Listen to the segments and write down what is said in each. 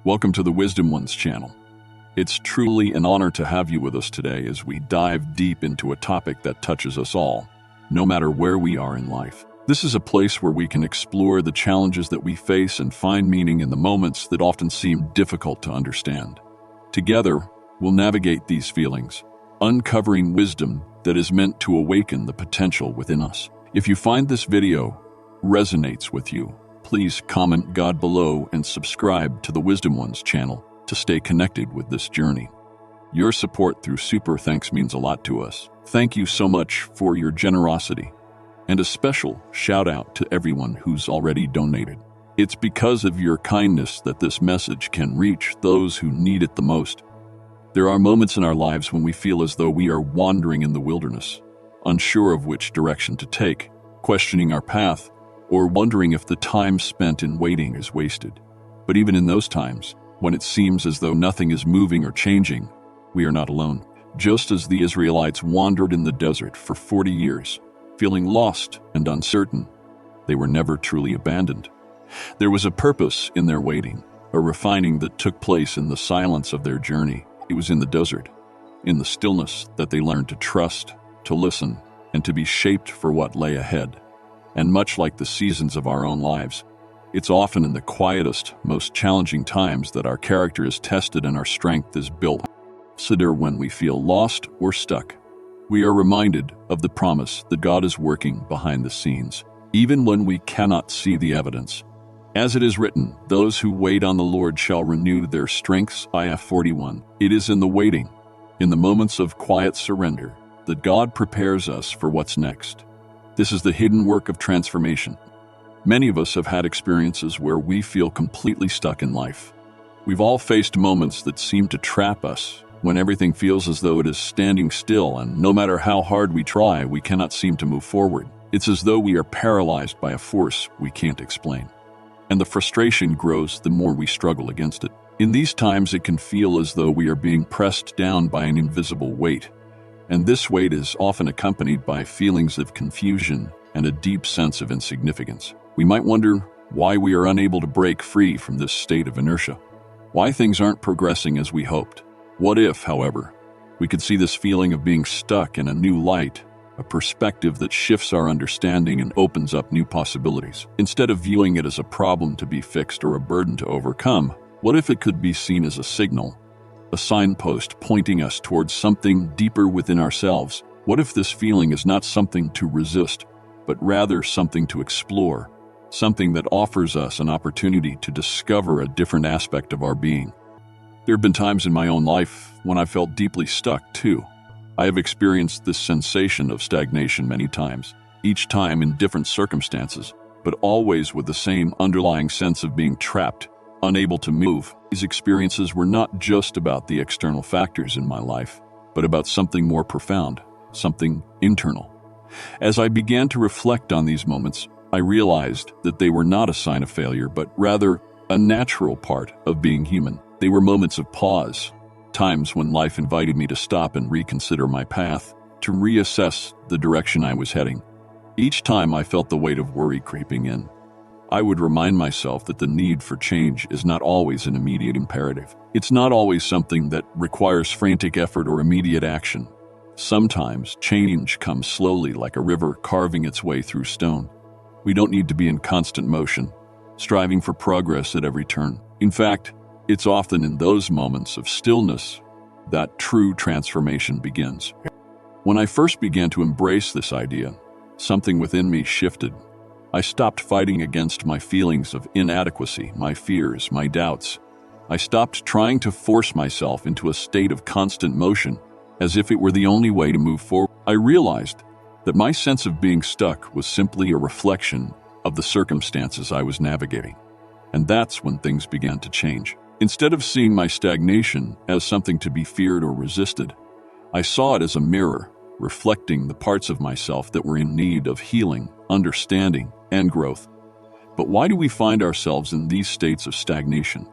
Welcome to the Wisdom Ones channel. It's truly an honor to have you with us today as we dive deep into a topic that touches us all, no matter where we are in life. This is a place where we can explore the challenges that we face and find meaning in the moments that often seem difficult to understand. Together, we'll navigate these feelings, uncovering wisdom that is meant to awaken the potential within us. If you find this video resonates with you, please comment God below and subscribe to the Wisdom Ones channel to stay connected with this journey. Your support through super thanks means a lot to us. Thank you so much for your generosity, and a special shout out to everyone who's already donated. It's because of your kindness that this message can reach those who need it the most. There are moments in our lives when we feel as though we are wandering in the wilderness, unsure of which direction to take, questioning our path, or wondering if the time spent in waiting is wasted. But even in those times, when it seems as though nothing is moving or changing, we are not alone. Just as the Israelites wandered in the desert for 40 years, feeling lost and uncertain, they were never truly abandoned. There was a purpose in their waiting, a refining that took place in the silence of their journey. It was in the desert, in the stillness, that they learned to trust, to listen, and to be shaped for what lay ahead. And much like the seasons of our own lives, it's often in the quietest, most challenging times that our character is tested and our strength is built. Consider when we feel lost or stuck. We are reminded of the promise that God is working behind the scenes, even when we cannot see the evidence. As it is written, those who wait on the Lord shall renew their strengths. Isaiah 41. It is in the waiting, in the moments of quiet surrender, that God prepares us for what's next. This is the hidden work of transformation. Many of us have had experiences where we feel completely stuck in life. We've all faced moments that seem to trap us, when everything feels as though it is standing still, and no matter how hard we try, we cannot seem to move forward. It's as though we are paralyzed by a force we can't explain. And the frustration grows the more we struggle against it. In these times, it can feel as though we are being pressed down by an invisible weight. And this weight is often accompanied by feelings of confusion and a deep sense of insignificance. We might wonder why we are unable to break free from this state of inertia, why things aren't progressing as we hoped. What if, however, we could see this feeling of being stuck in a new light, a perspective that shifts our understanding and opens up new possibilities? Instead of viewing it as a problem to be fixed or a burden to overcome, what if it could be seen as a signal, a signpost pointing us towards something deeper within ourselves? What if this feeling is not something to resist, but rather something to explore, something that offers us an opportunity to discover a different aspect of our being? There have been times in my own life when I felt deeply stuck, too. I have experienced this sensation of stagnation many times, each time in different circumstances, but always with the same underlying sense of being trapped, unable to move. These experiences were not just about the external factors in my life, but about something more profound, something internal. As I began to reflect on these moments, I realized that they were not a sign of failure, but rather a natural part of being human. They were moments of pause, times when life invited me to stop and reconsider my path, to reassess the direction I was heading. Each time I felt the weight of worry creeping in, I would remind myself that the need for change is not always an immediate imperative. It's not always something that requires frantic effort or immediate action. Sometimes change comes slowly, like a river carving its way through stone. We don't need to be in constant motion, striving for progress at every turn. In fact, it's often in those moments of stillness that true transformation begins. When I first began to embrace this idea, something within me shifted. I stopped fighting against my feelings of inadequacy, my fears, my doubts. I stopped trying to force myself into a state of constant motion, as if it were the only way to move forward. I realized that my sense of being stuck was simply a reflection of the circumstances I was navigating. And that's when things began to change. Instead of seeing my stagnation as something to be feared or resisted, I saw it as a mirror, reflecting the parts of myself that were in need of healing, understanding, and growth. But why do we find ourselves in these states of stagnation?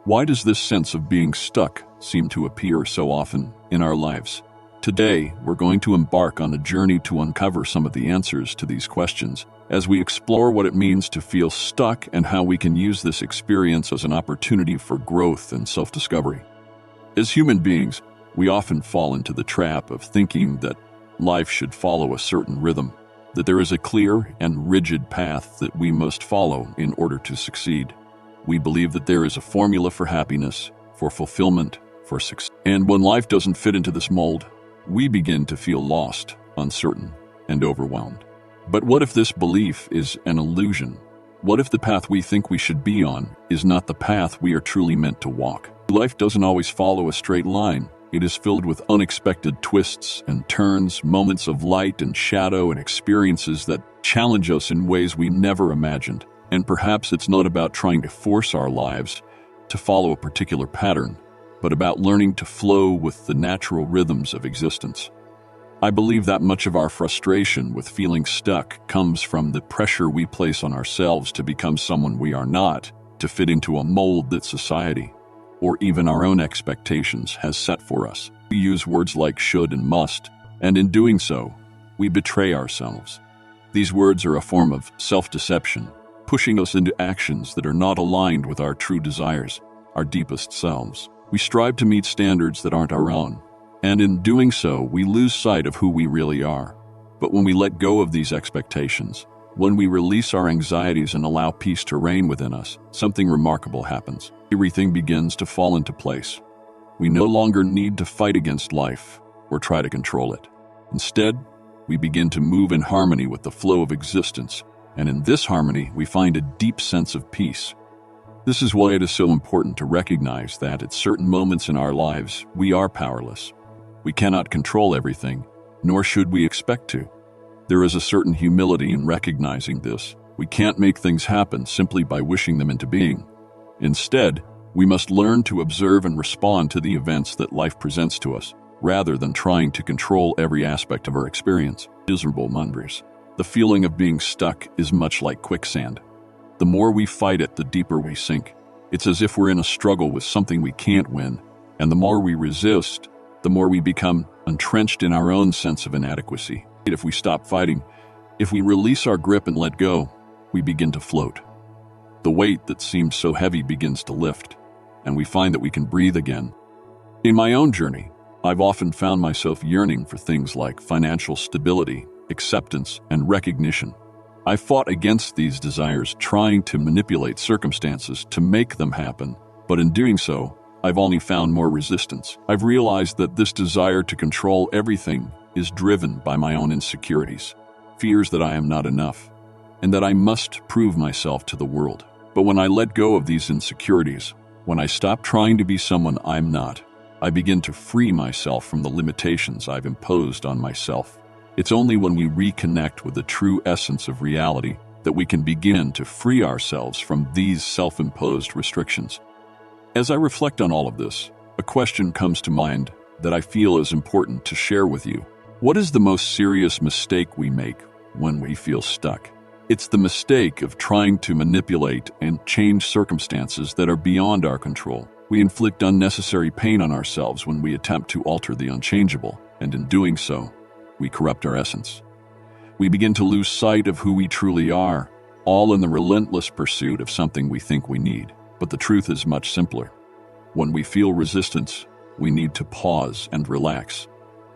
Why does this sense of being stuck seem to appear so often in our lives? Today, we're going to embark on a journey to uncover some of the answers to these questions as we explore what it means to feel stuck and how we can use this experience as an opportunity for growth and self-discovery. As human beings, we often fall into the trap of thinking that life should follow a certain rhythm, that there is a clear and rigid path that we must follow in order to succeed. We believe that there is a formula for happiness, for fulfillment, for success. And when life doesn't fit into this mold, we begin to feel lost, uncertain, and overwhelmed. But what if this belief is an illusion? What if the path we think we should be on is not the path we are truly meant to walk? Life doesn't always follow a straight line. It is filled with unexpected twists and turns, moments of light and shadow, and experiences that challenge us in ways we never imagined. And perhaps it's not about trying to force our lives to follow a particular pattern, but about learning to flow with the natural rhythms of existence. I believe that much of our frustration with feeling stuck comes from the pressure we place on ourselves to become someone we are not, to fit into a mold that society, or even our own expectations, has set for us. We use words like should and must, and in doing so, we betray ourselves. These words are a form of self-deception, pushing us into actions that are not aligned with our true desires, our deepest selves. We strive to meet standards that aren't our own, and in doing so, we lose sight of who we really are. But when we let go of these expectations, when we release our anxieties and allow peace to reign within us, something remarkable happens. Everything begins to fall into place. We no longer need to fight against life or try to control it. Instead, we begin to move in harmony with the flow of existence, and in this harmony, we find a deep sense of peace. This is why it is so important to recognize that at certain moments in our lives, we are powerless. We cannot control everything, nor should we expect to. There is a certain humility in recognizing this. We can't make things happen simply by wishing them into being. Instead, we must learn to observe and respond to the events that life presents to us, rather than trying to control every aspect of our experience. Miserable Mondays. The feeling of being stuck is much like quicksand. The more we fight it, the deeper we sink. It's as if we're in a struggle with something we can't win, and the more we resist, the more we become entrenched in our own sense of inadequacy. If we stop fighting, if we release our grip and let go, we begin to float. The weight that seemed so heavy begins to lift, and we find that we can breathe again. In my own journey, I've often found myself yearning for things like financial stability, acceptance, and recognition. I fought against these desires, trying to manipulate circumstances to make them happen, but in doing so, I've only found more resistance. I've realized that this desire to control everything is driven by my own insecurities, fears that I am not enough, and that I must prove myself to the world. But when I let go of these insecurities, when I stop trying to be someone I'm not, I begin to free myself from the limitations I've imposed on myself. It's only when we reconnect with the true essence of reality that we can begin to free ourselves from these self-imposed restrictions. As I reflect on all of this, a question comes to mind that I feel is important to share with you. What is the most serious mistake we make when we feel stuck? It's the mistake of trying to manipulate and change circumstances that are beyond our control. We inflict unnecessary pain on ourselves when we attempt to alter the unchangeable, and in doing so, we corrupt our essence. We begin to lose sight of who we truly are, all in the relentless pursuit of something we think we need. But the truth is much simpler. When we feel resistance, we need to pause and relax.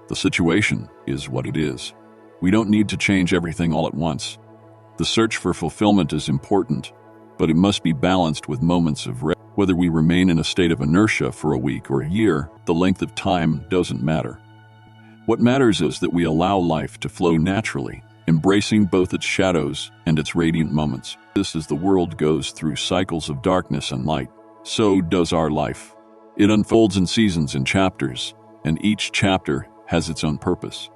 The situation is what it is. We don't need to change everything all at once. The search for fulfillment is important, but it must be balanced with moments of rest. Whether we remain in a state of inertia for a week or a year, the length of time doesn't matter. What matters is that we allow life to flow naturally, embracing both its shadows and its radiant moments. Just as the world goes through cycles of darkness and light, so does our life. It unfolds in seasons and chapters, and each chapter has its own purpose.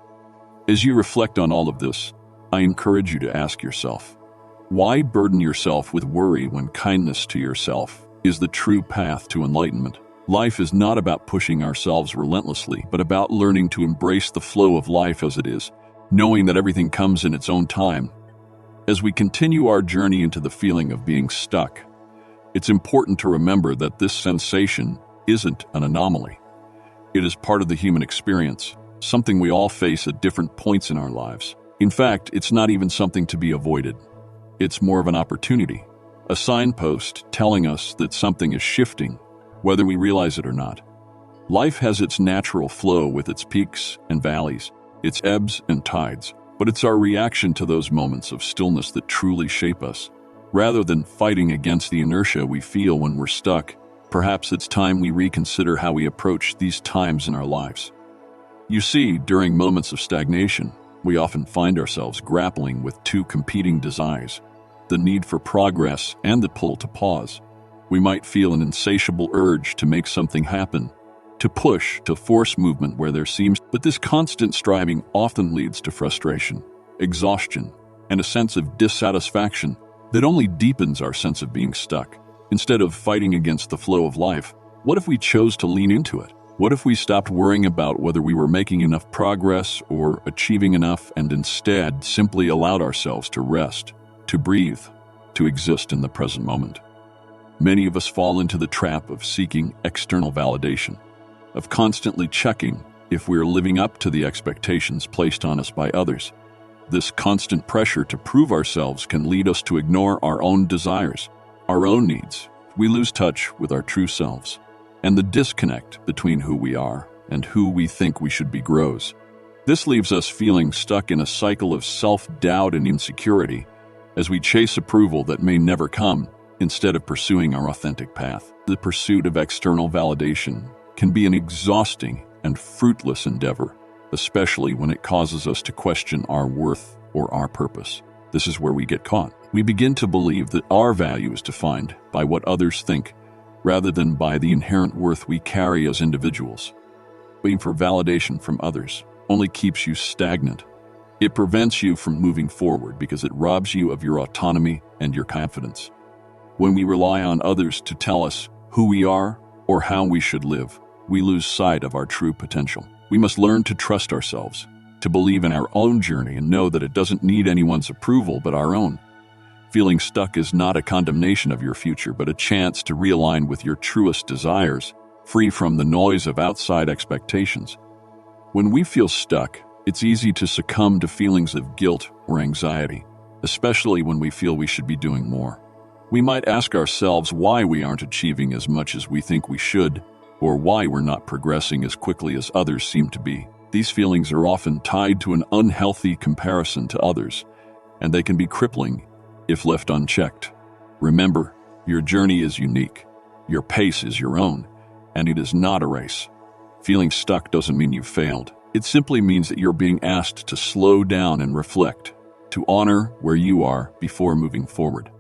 As you reflect on all of this, I encourage you to ask yourself, why burden yourself with worry when kindness to yourself is the true path to enlightenment? Life is not about pushing ourselves relentlessly, but about learning to embrace the flow of life as it is, knowing that everything comes in its own time. As we continue our journey into the feeling of being stuck, it's important to remember that this sensation isn't an anomaly. It is part of the human experience, something we all face at different points in our lives. In fact, it's not even something to be avoided. It's more of an opportunity, a signpost telling us that something is shifting, whether we realize it or not. Life has its natural flow with its peaks and valleys, its ebbs and tides, but it's our reaction to those moments of stillness that truly shape us. Rather than fighting against the inertia we feel when we're stuck, perhaps it's time we reconsider how we approach these times in our lives. You see, during moments of stagnation, we often find ourselves grappling with two competing desires, the need for progress and the pull to pause. We might feel an insatiable urge to make something happen, to push, to force movement where there seems, but this constant striving often leads to frustration, exhaustion, and a sense of dissatisfaction that only deepens our sense of being stuck. Instead of fighting against the flow of life, what if we chose to lean into it? What if we stopped worrying about whether we were making enough progress or achieving enough and instead simply allowed ourselves to rest, to breathe, to exist in the present moment? Many of us fall into the trap of seeking external validation, of constantly checking if we're living up to the expectations placed on us by others. This constant pressure to prove ourselves can lead us to ignore our own desires, our own needs. We lose touch with our true selves, and the disconnect between who we are and who we think we should be grows. This leaves us feeling stuck in a cycle of self-doubt and insecurity as we chase approval that may never come instead of pursuing our authentic path. The pursuit of external validation can be an exhausting and fruitless endeavor, especially when it causes us to question our worth or our purpose. This is where we get caught. We begin to believe that our value is defined by what others think, rather than by the inherent worth we carry as individuals. Waiting for validation from others only keeps you stagnant. It prevents you from moving forward because it robs you of your autonomy and your confidence. When we rely on others to tell us who we are or how we should live, we lose sight of our true potential. We must learn to trust ourselves, to believe in our own journey and know that it doesn't need anyone's approval but our own. Feeling stuck is not a condemnation of your future, but a chance to realign with your truest desires, free from the noise of outside expectations. When we feel stuck, it's easy to succumb to feelings of guilt or anxiety, especially when we feel we should be doing more. We might ask ourselves why we aren't achieving as much as we think we should, or why we're not progressing as quickly as others seem to be. These feelings are often tied to an unhealthy comparison to others, and they can be crippling if left unchecked. Remember, your journey is unique, your pace is your own, and it is not a race. Feeling stuck doesn't mean you failed. It simply means that you're being asked to slow down and reflect, to honor where you are before moving forward.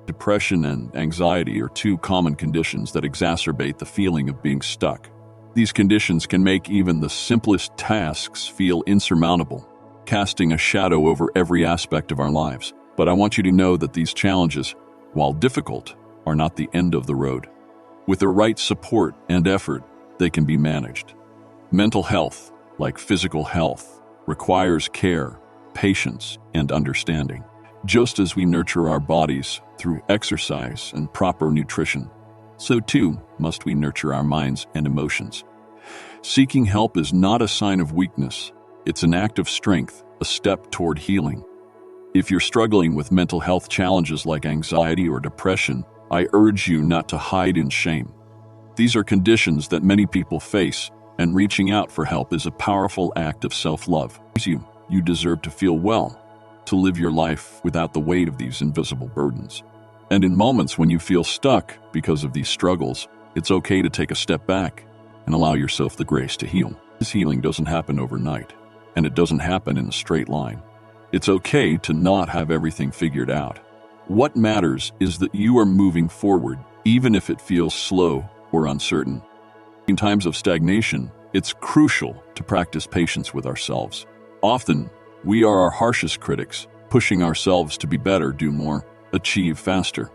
Depression and anxiety are two common conditions that exacerbate the feeling of being stuck. These conditions can make even the simplest tasks feel insurmountable, casting a shadow over every aspect of our lives. But I want you to know that these challenges, while difficult, are not the end of the road. With the right support and effort, they can be managed. Mental health, like physical health, requires care, patience, and understanding. Just as we nurture our bodies through exercise and proper nutrition, so too must we nurture our minds and emotions. Seeking help is not a sign of weakness. It's an act of strength, a step toward healing. If you're struggling with mental health challenges like anxiety or depression, I urge you not to hide in shame. These are conditions that many people face, and reaching out for help is a powerful act of self-love. You deserve to feel well, to live your life without the weight of these invisible burdens. And in moments when you feel stuck because of these struggles, it's okay to take a step back and allow yourself the grace to heal. This healing doesn't happen overnight, and it doesn't happen in a straight line. It's okay to not have everything figured out. What matters is that you are moving forward, even if it feels slow or uncertain. In times of stagnation, it's crucial to practice patience with ourselves. Often, we are our harshest critics, pushing ourselves to be better, do more, achieve faster.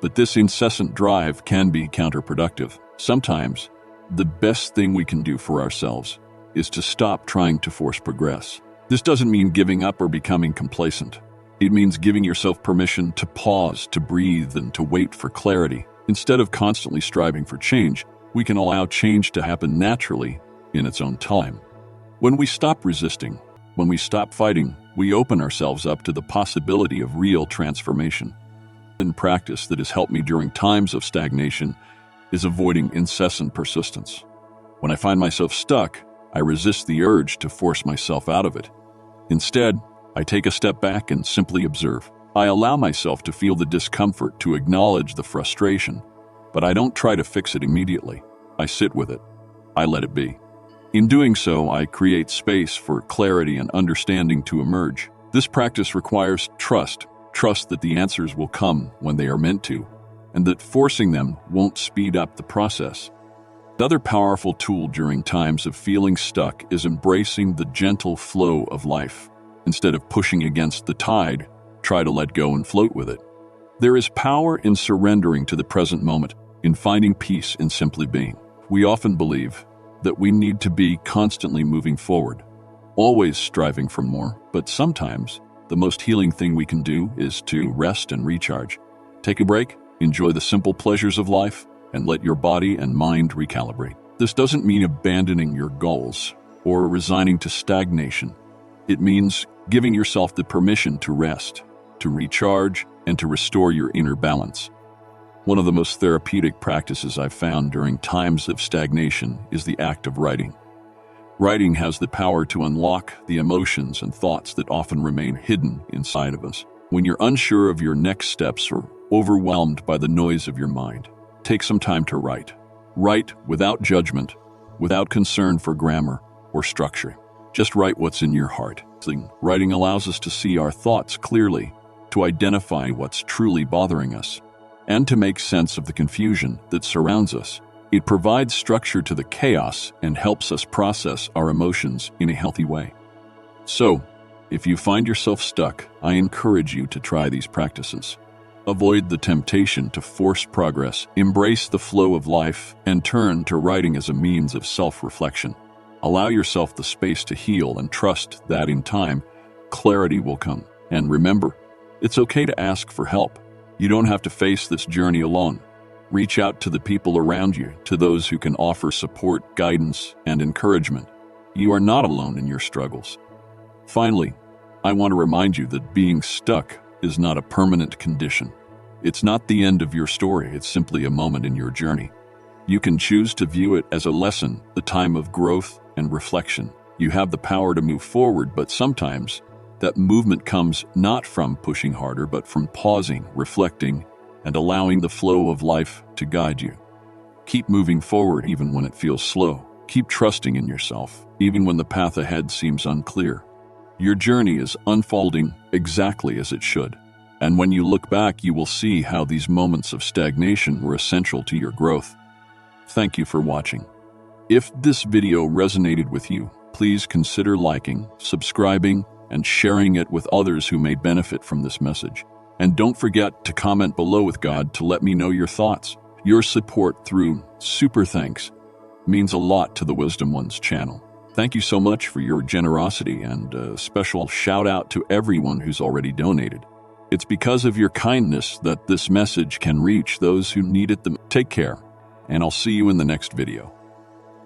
But this incessant drive can be counterproductive. Sometimes, the best thing we can do for ourselves is to stop trying to force progress. This doesn't mean giving up or becoming complacent. It means giving yourself permission to pause, to breathe, and to wait for clarity. Instead of constantly striving for change, we can allow change to happen naturally in its own time. When we stop resisting, When we stop fighting, we open ourselves up to the possibility of real transformation. In practice that has helped me during times of stagnation is avoiding incessant persistence. When I find myself stuck, I resist the urge to force myself out of it. Instead, I take a step back and simply observe. I allow myself to feel the discomfort, to acknowledge the frustration, but I don't try to fix it immediately. I sit with it. I let it be. In doing so, I create space for clarity and understanding to emerge. This practice requires trust that the answers will come when they are meant to, and that forcing them won't speed up the process. Another powerful tool during times of feeling stuck is embracing the gentle flow of life. Instead of pushing against the tide, try to let go and float with it. There is power in surrendering to the present moment, in finding peace in simply being. We often believe that we need to be constantly moving forward, always striving for more, but sometimes the most healing thing we can do is to rest and recharge. Take a break, enjoy the simple pleasures of life, and let your body and mind recalibrate. This doesn't mean abandoning your goals or resigning to stagnation. It means giving yourself the permission to rest, to recharge, and to restore your inner balance. One of the most therapeutic practices I've found during times of stagnation is the act of writing. Writing has the power to unlock the emotions and thoughts that often remain hidden inside of us. When you're unsure of your next steps or overwhelmed by the noise of your mind, take some time to write. Write without judgment, without concern for grammar or structure. Just write what's in your heart. Writing allows us to see our thoughts clearly, to identify what's truly bothering us, and to make sense of the confusion that surrounds us. It provides structure to the chaos and helps us process our emotions in a healthy way. So, if you find yourself stuck, I encourage you to try these practices. Avoid the temptation to force progress, embrace the flow of life, and turn to writing as a means of self-reflection. Allow yourself the space to heal and trust that in time, clarity will come. And remember, it's okay to ask for help. You don't have to face this journey alone. Reach out to the people around you, to those who can offer support, guidance, and encouragement. You are not alone in your struggles. Finally, I want to remind you that being stuck is not a permanent condition. It's not the end of your story, it's simply a moment in your journey. You can choose to view it as a lesson, a time of growth and reflection. You have the power to move forward, but sometimes that movement comes not from pushing harder, but from pausing, reflecting, and allowing the flow of life to guide you. Keep moving forward even when it feels slow. Keep trusting in yourself, even when the path ahead seems unclear. Your journey is unfolding exactly as it should. And when you look back, you will see how these moments of stagnation were essential to your growth. Thank you for watching. If this video resonated with you, please consider liking, subscribing, and sharing it with others who may benefit from this message. And don't forget to comment below with God to let me know your thoughts. Your support through super thanks means a lot to the Wisdom Ones channel. Thank you so much for your generosity, and a special shout out to everyone who's already donated. It's because of your kindness that this message can reach those who need it the most. Take care, and I'll see you in the next video.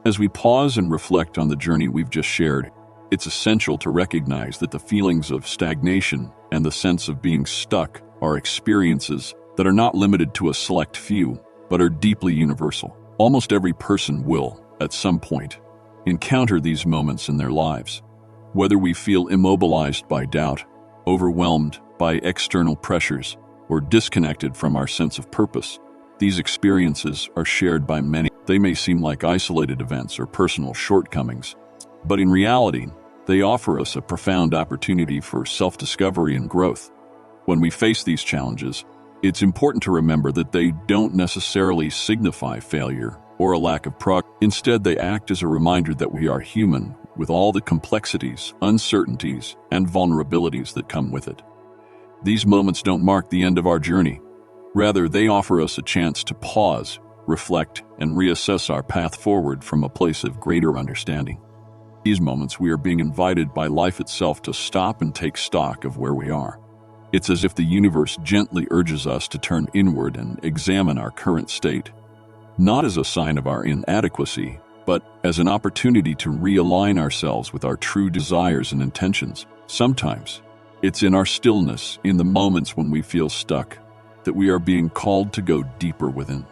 As we pause and reflect on the journey we've just shared, it's essential to recognize that the feelings of stagnation and the sense of being stuck are experiences that are not limited to a select few, but are deeply universal. Almost every person will, at some point, encounter these moments in their lives. Whether we feel immobilized by doubt, overwhelmed by external pressures, or disconnected from our sense of purpose, these experiences are shared by many. They may seem like isolated events or personal shortcomings, but in reality, they offer us a profound opportunity for self-discovery and growth. When we face these challenges, it's important to remember that they don't necessarily signify failure or a lack of progress. Instead, they act as a reminder that we are human, with all the complexities, uncertainties, and vulnerabilities that come with it. These moments don't mark the end of our journey. Rather, they offer us a chance to pause, reflect, and reassess our path forward from a place of greater understanding. In these moments, we are being invited by life itself to stop and take stock of where we are. It's as if the universe gently urges us to turn inward and examine our current state, not as a sign of our inadequacy, but as an opportunity to realign ourselves with our true desires and intentions. Sometimes it's in our stillness, in the moments when we feel stuck, that we are being called to go deeper within.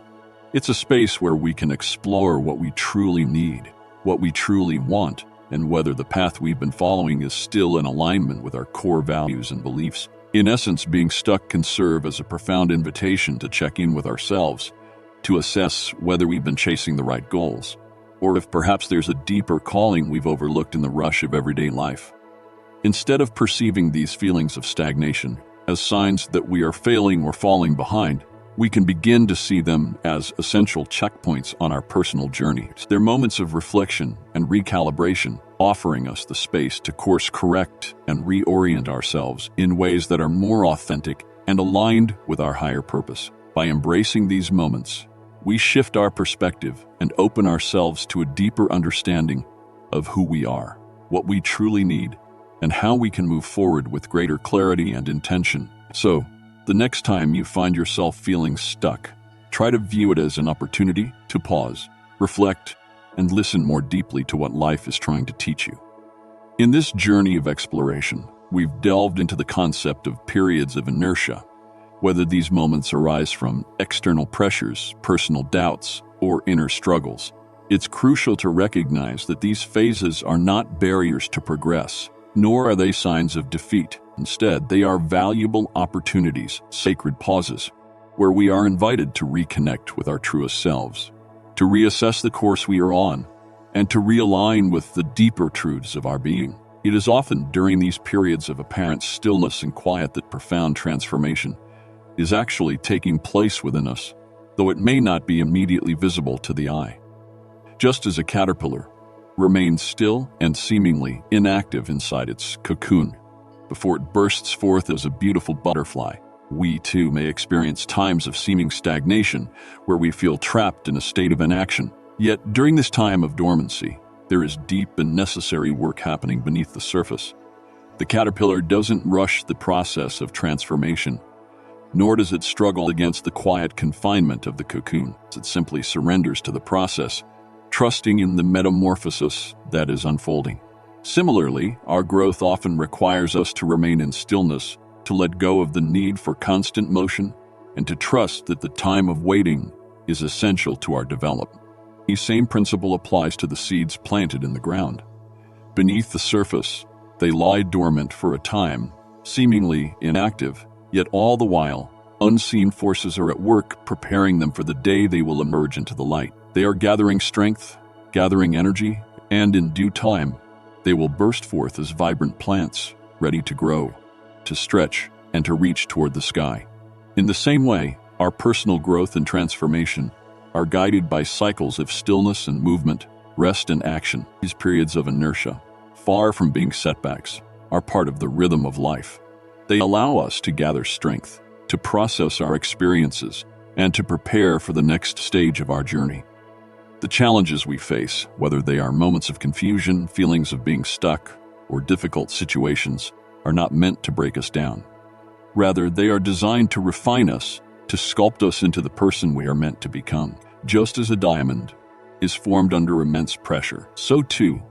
It's a space where we can explore what we truly need, what we truly want, and whether the path we've been following is still in alignment with our core values and beliefs. In essence, being stuck can serve as a profound invitation to check in with ourselves, to assess whether we've been chasing the right goals, or if perhaps there's a deeper calling we've overlooked in the rush of everyday life. Instead of perceiving these feelings of stagnation as signs that we are failing or falling behind, we can begin to see them as essential checkpoints on our personal journey. They're moments of reflection and recalibration, offering us the space to course correct and reorient ourselves in ways that are more authentic and aligned with our higher purpose. By embracing these moments, we shift our perspective and open ourselves to a deeper understanding of who we are, what we truly need, and how we can move forward with greater clarity and intention. So, the next time you find yourself feeling stuck, try to view it as an opportunity to pause, reflect, and listen more deeply to what life is trying to teach you. In this journey of exploration, we've delved into the concept of periods of inertia, whether these moments arise from external pressures, personal doubts, or inner struggles. It's crucial to recognize that these phases are not barriers to progress, nor are they signs of defeat. Instead, they are valuable opportunities, sacred pauses, where we are invited to reconnect with our truest selves, to reassess the course we are on, and to realign with the deeper truths of our being. It is often during these periods of apparent stillness and quiet that profound transformation is actually taking place within us, though it may not be immediately visible to the eye. Just as a caterpillar remains still and seemingly inactive inside its cocoon before it bursts forth as a beautiful butterfly, we too may experience times of seeming stagnation where we feel trapped in a state of inaction. Yet during this time of dormancy, there is deep and necessary work happening beneath the surface. The caterpillar doesn't rush the process of transformation, nor does it struggle against the quiet confinement of the cocoon. It simply surrenders to the process, trusting in the metamorphosis that is unfolding. Similarly, our growth often requires us to remain in stillness, to let go of the need for constant motion, and to trust that the time of waiting is essential to our development. The same principle applies to the seeds planted in the ground. Beneath the surface, they lie dormant for a time, seemingly inactive, yet all the while, unseen forces are at work preparing them for the day they will emerge into the light. They are gathering strength, gathering energy, and in due time, they will burst forth as vibrant plants, ready to grow, to stretch, and to reach toward the sky. In the same way, our personal growth and transformation are guided by cycles of stillness and movement, rest and action. These periods of inertia, far from being setbacks, are part of the rhythm of life. They allow us to gather strength, to process our experiences, and to prepare for the next stage of our journey. The challenges we face, whether they are moments of confusion, feelings of being stuck, or difficult situations, are not meant to break us down. Rather, they are designed to refine us, to sculpt us into the person we are meant to become. Just as a diamond is formed under immense pressure, so too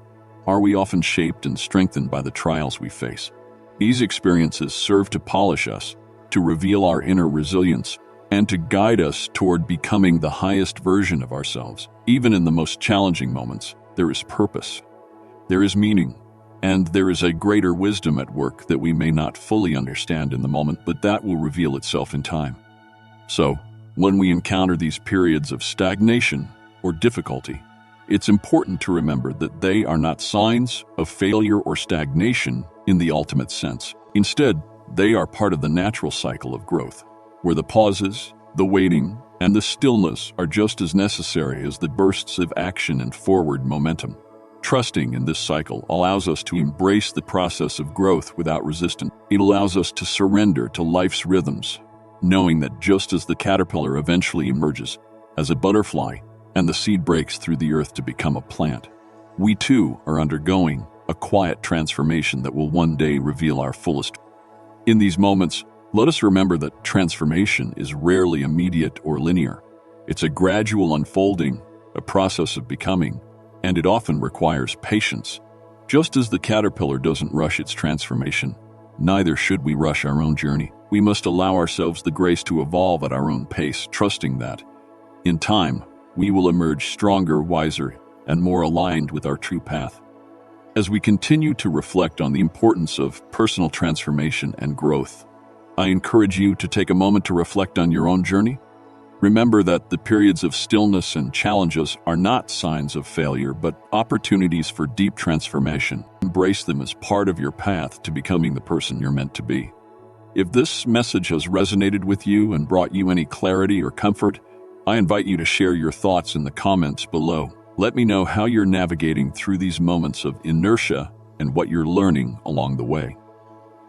are we often shaped and strengthened by the trials we face. These experiences serve to polish us, to reveal our inner resilience, and to guide us toward becoming the highest version of ourselves. Even in the most challenging moments, there is purpose, there is meaning, and there is a greater wisdom at work that we may not fully understand in the moment, but that will reveal itself in time. So, when we encounter these periods of stagnation or difficulty, it's important to remember that they are not signs of failure or stagnation in the ultimate sense. Instead, they are part of the natural cycle of growth, where the pauses, the waiting, and the stillness are just as necessary as the bursts of action and forward momentum. Trusting in this cycle allows us to embrace the process of growth without resistance. It allows us to surrender to life's rhythms, knowing that just as the caterpillar eventually emerges as a butterfly and the seed breaks through the earth to become a plant, we too are undergoing a quiet transformation that will one day reveal our fullest. In these moments, let us remember that transformation is rarely immediate or linear. It's a gradual unfolding, a process of becoming, and it often requires patience. Just as the caterpillar doesn't rush its transformation, neither should we rush our own journey. We must allow ourselves the grace to evolve at our own pace, trusting that, in time, we will emerge stronger, wiser, and more aligned with our true path. As we continue to reflect on the importance of personal transformation and growth, I encourage you to take a moment to reflect on your own journey. Remember that the periods of stillness and challenges are not signs of failure, but opportunities for deep transformation. Embrace them as part of your path to becoming the person you're meant to be. If this message has resonated with you and brought you any clarity or comfort, I invite you to share your thoughts in the comments below. Let me know how you're navigating through these moments of inertia and what you're learning along the way.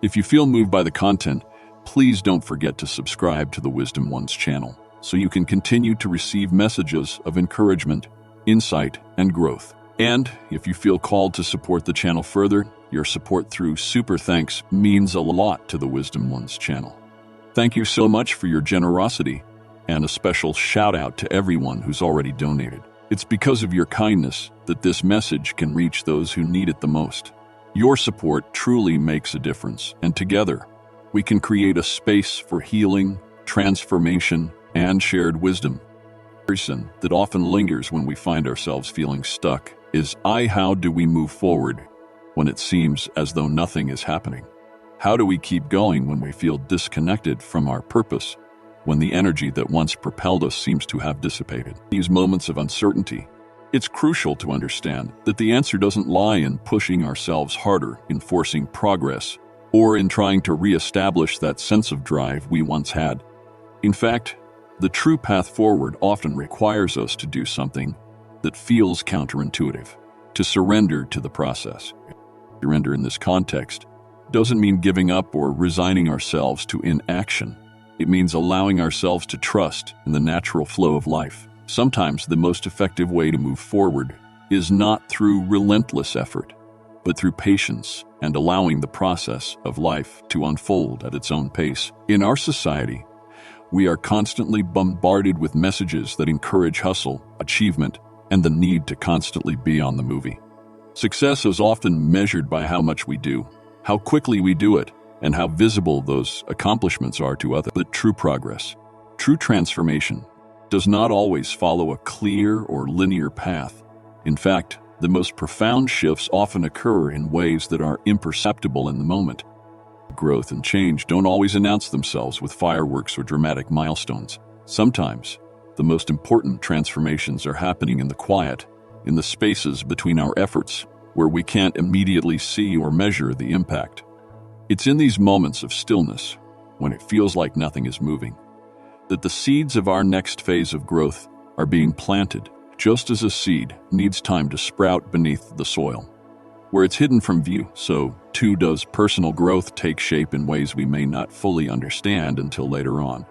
If you feel moved by the content, please don't forget to subscribe to the Wisdom Ones channel so you can continue to receive messages of encouragement, insight, and growth. And if you feel called to support the channel further, your support through super thanks means a lot to the Wisdom Ones channel. Thank you so much for your generosity, and a special shout out to everyone who's already donated. It's because of your kindness that this message can reach those who need it the most. Your support truly makes a difference, and together, we can create a space for healing, transformation, and shared wisdom. The question that often lingers when we find ourselves feeling stuck is, how do we move forward when it seems as though nothing is happening? How do we keep going when we feel disconnected from our purpose, when the energy that once propelled us seems to have dissipated? These moments of uncertainty, it's crucial to understand that the answer doesn't lie in pushing ourselves harder, in forcing progress, or in trying to reestablish that sense of drive we once had. In fact, the true path forward often requires us to do something that feels counterintuitive, to surrender to the process. Surrender in this context doesn't mean giving up or resigning ourselves to inaction. It means allowing ourselves to trust in the natural flow of life. Sometimes the most effective way to move forward is not through relentless effort, but through patience and allowing the process of life to unfold at its own pace. In our society, we are constantly bombarded with messages that encourage hustle, achievement, and the need to constantly be on the move. Success is often measured by how much we do, how quickly we do it, and how visible those accomplishments are to others. But true progress, true transformation, does not always follow a clear or linear path. In fact, the most profound shifts often occur in ways that are imperceptible in the moment. Growth and change don't always announce themselves with fireworks or dramatic milestones. Sometimes, the most important transformations are happening in the quiet, in the spaces between our efforts, where we can't immediately see or measure the impact. It's in these moments of stillness, when it feels like nothing is moving, that the seeds of our next phase of growth are being planted, just as a seed needs time to sprout beneath the soil. Where it's hidden from view, so too does personal growth take shape in ways we may not fully understand until later on.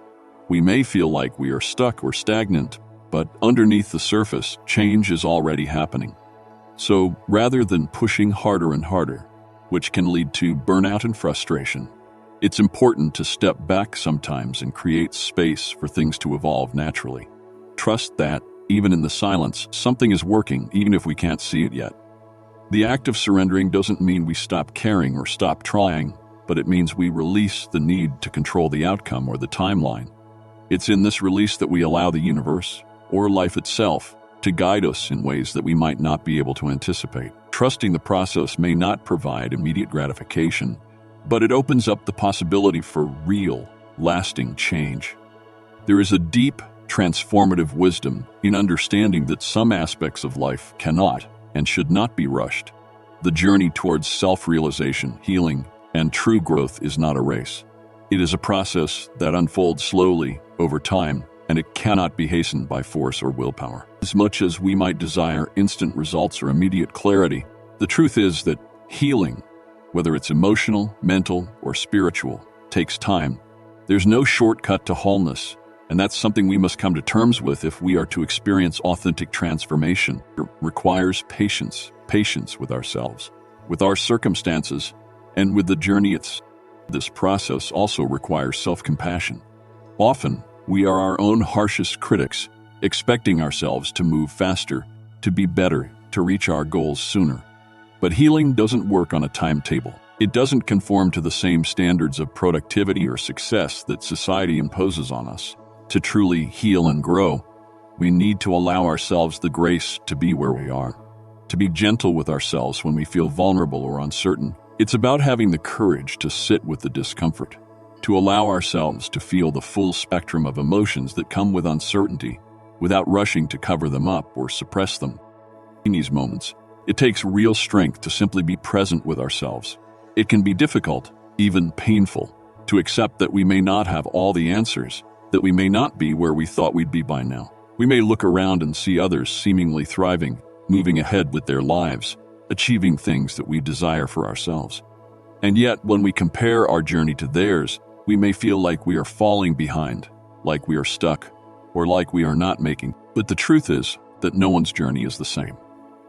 We may feel like we are stuck or stagnant, but underneath the surface, change is already happening. So rather than pushing harder and harder, which can lead to burnout and frustration, it's important to step back sometimes and create space for things to evolve naturally. Trust that, even in the silence, something is working, even if we can't see it yet. The act of surrendering doesn't mean we stop caring or stop trying, but it means we release the need to control the outcome or the timeline. It's in this release that we allow the universe, or life itself, to guide us in ways that we might not be able to anticipate. Trusting the process may not provide immediate gratification, but it opens up the possibility for real, lasting change. There is a deep, transformative wisdom in understanding that some aspects of life cannot and should not be rushed. The journey towards self-realization, healing, and true growth is not a race. It is a process that unfolds slowly over time, and it cannot be hastened by force or willpower. As much as we might desire instant results or immediate clarity, the truth is that healing, whether it's emotional, mental, or spiritual, takes time. There's no shortcut to wholeness, and that's something we must come to terms with if we are to experience authentic transformation. It requires patience with ourselves, with our circumstances, and with the journey itself. This process also requires self-compassion. Often, we are our own harshest critics, expecting ourselves to move faster, to be better, to reach our goals sooner. But healing doesn't work on a timetable. It doesn't conform to the same standards of productivity or success that society imposes on us. To truly heal and grow, we need to allow ourselves the grace to be where we are, to be gentle with ourselves when we feel vulnerable or uncertain. It's about having the courage to sit with the discomfort, to allow ourselves to feel the full spectrum of emotions that come with uncertainty without rushing to cover them up or suppress them. In these moments, it takes real strength to simply be present with ourselves. It can be difficult, even painful, to accept that we may not have all the answers, that we may not be where we thought we'd be by now. We may look around and see others seemingly thriving, moving ahead with their lives, achieving things that we desire for ourselves. And yet, when we compare our journey to theirs, we may feel like we are falling behind, like we are stuck, or like we are not making. But the truth is that no one's journey is the same,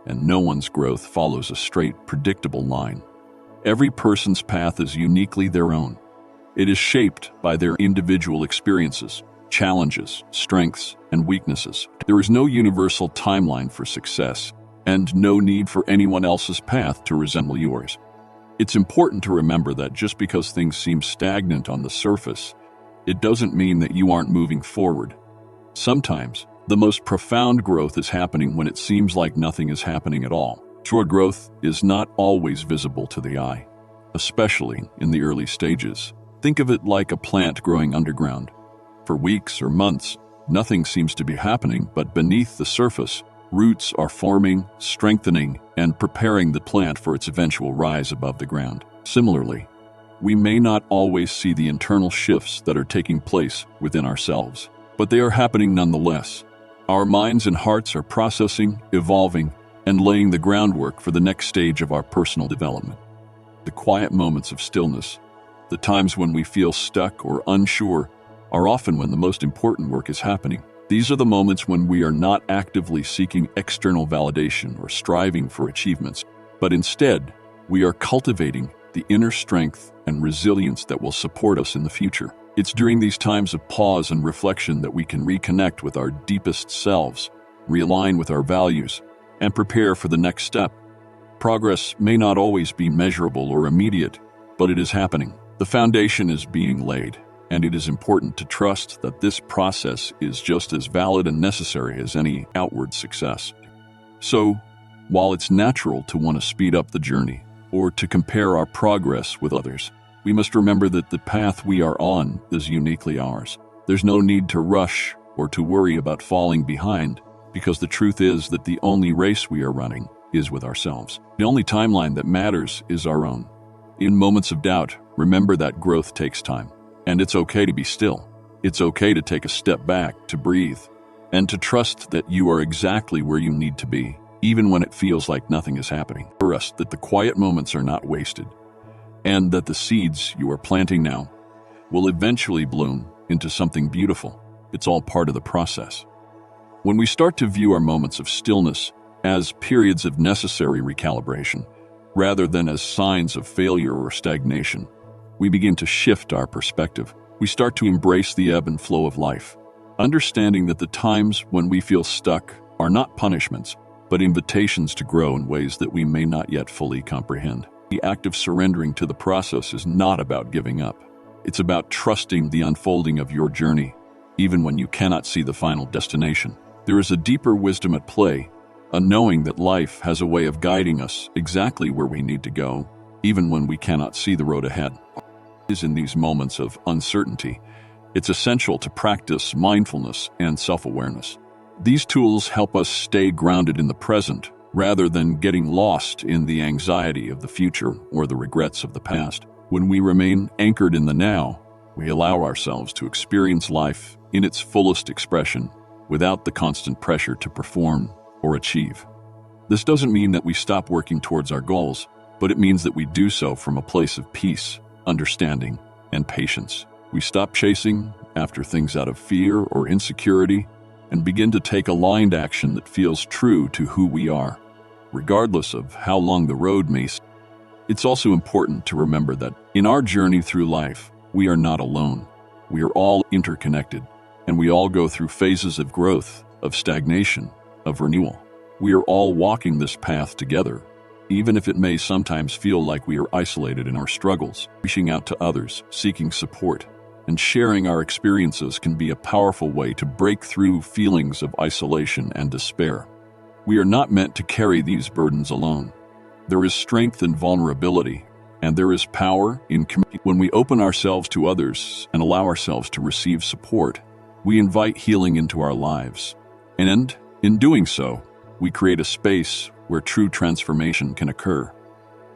and no one's growth follows a straight, predictable line. Every person's path is uniquely their own. It is shaped by their individual experiences, challenges, strengths, and weaknesses. There is no universal timeline for success, and no need for anyone else's path to resemble yours. It's important to remember that just because things seem stagnant on the surface, it doesn't mean that you aren't moving forward. Sometimes, the most profound growth is happening when it seems like nothing is happening at all. True growth is not always visible to the eye, especially in the early stages. Think of it like a plant growing underground. For weeks or months, nothing seems to be happening, but beneath the surface, roots are forming, strengthening, and preparing the plant for its eventual rise above the ground. Similarly, we may not always see the internal shifts that are taking place within ourselves, but they are happening nonetheless. Our minds and hearts are processing, evolving, and laying the groundwork for the next stage of our personal development. The quiet moments of stillness, the times when we feel stuck or unsure, are often when the most important work is happening. These are the moments when we are not actively seeking external validation or striving for achievements, but instead, we are cultivating the inner strength and resilience that will support us in the future. It's during these times of pause and reflection that we can reconnect with our deepest selves, realign with our values, and prepare for the next step. Progress may not always be measurable or immediate, but it is happening. The foundation is being laid, and it is important to trust that this process is just as valid and necessary as any outward success. So, while it's natural to want to speed up the journey or to compare our progress with others, we must remember that the path we are on is uniquely ours. There's no need to rush or to worry about falling behind, because the truth is that the only race we are running is with ourselves. The only timeline that matters is our own. In moments of doubt, remember that growth takes time, and it's okay to be still. It's okay to take a step back, to breathe, and to trust that you are exactly where you need to be, even when it feels like nothing is happening. For us, that the quiet moments are not wasted, and that the seeds you are planting now will eventually bloom into something beautiful. It's all part of the process. When we start to view our moments of stillness as periods of necessary recalibration, rather than as signs of failure or stagnation, we begin to shift our perspective. We start to embrace the ebb and flow of life, understanding that the times when we feel stuck are not punishments, but invitations to grow in ways that we may not yet fully comprehend. The act of surrendering to the process is not about giving up. It's about trusting the unfolding of your journey, even when you cannot see the final destination. There is a deeper wisdom at play, a knowing that life has a way of guiding us exactly where we need to go, even when we cannot see the road ahead. In these moments of uncertainty, it's essential to practice mindfulness and self-awareness. These tools help us stay grounded in the present, rather than getting lost in the anxiety of the future or the regrets of the past. When we remain anchored in the now, we allow ourselves to experience life in its fullest expression without the constant pressure to perform or achieve. This doesn't mean that we stop working towards our goals, but it means that we do so from a place of peace, understanding, and patience. We stop chasing after things out of fear or insecurity and begin to take aligned action that feels true to who we are, regardless of how long the road may be. It's also important to remember that in our journey through life, we are not alone. We are all interconnected, and we all go through phases of growth, of stagnation, of renewal. We are all walking this path together, even if it may sometimes feel like we are isolated in our struggles. Reaching out to others, seeking support, and sharing our experiences can be a powerful way to break through feelings of isolation and despair. We are not meant to carry these burdens alone. There is strength in vulnerability, and there is power in community. When we open ourselves to others and allow ourselves to receive support, we invite healing into our lives. And in doing so, we create a space where true transformation can occur.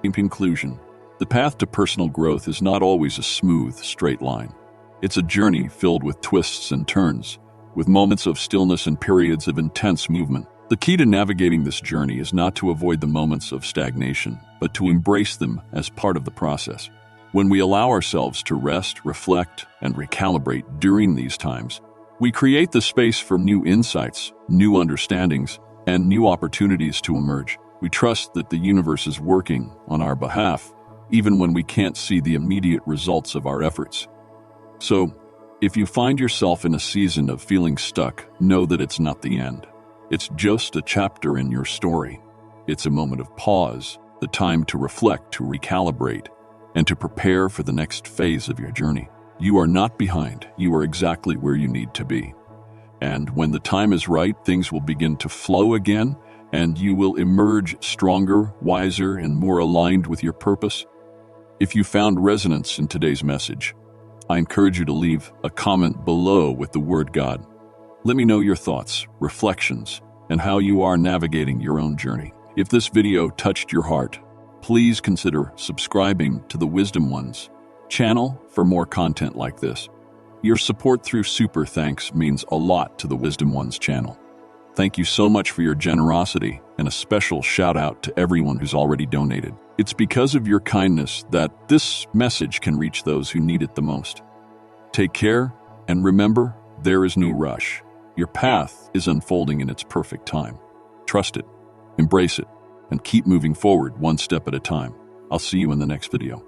In conclusion, the path to personal growth is not always a smooth, straight line. It's a journey filled with twists and turns, with moments of stillness and periods of intense movement. The key to navigating this journey is not to avoid the moments of stagnation, but to embrace them as part of the process. When we allow ourselves to rest, reflect, and recalibrate during these times, we create the space for new insights, new understandings, and new opportunities to emerge. We trust that the universe is working on our behalf, even when we can't see the immediate results of our efforts. So, if you find yourself in a season of feeling stuck, know that it's not the end. It's just a chapter in your story. It's a moment of pause, the time to reflect, to recalibrate, and to prepare for the next phase of your journey. You are not behind. You are exactly where you need to be. And when the time is right, things will begin to flow again, and you will emerge stronger, wiser, and more aligned with your purpose. If you found resonance in today's message, I encourage you to leave a comment below with the word God. Let me know your thoughts, reflections, and how you are navigating your own journey. If this video touched your heart, please consider subscribing to the Wisdom Ones channel for more content like this. Your support through super thanks means a lot to the Wisdom Ones channel. Thank you so much for your generosity, and a special shout out to everyone who's already donated. It's because of your kindness that this message can reach those who need it the most. Take care, and remember, there is no rush. Your path is unfolding in its perfect time. Trust it, embrace it, and keep moving forward one step at a time. I'll see you in the next video.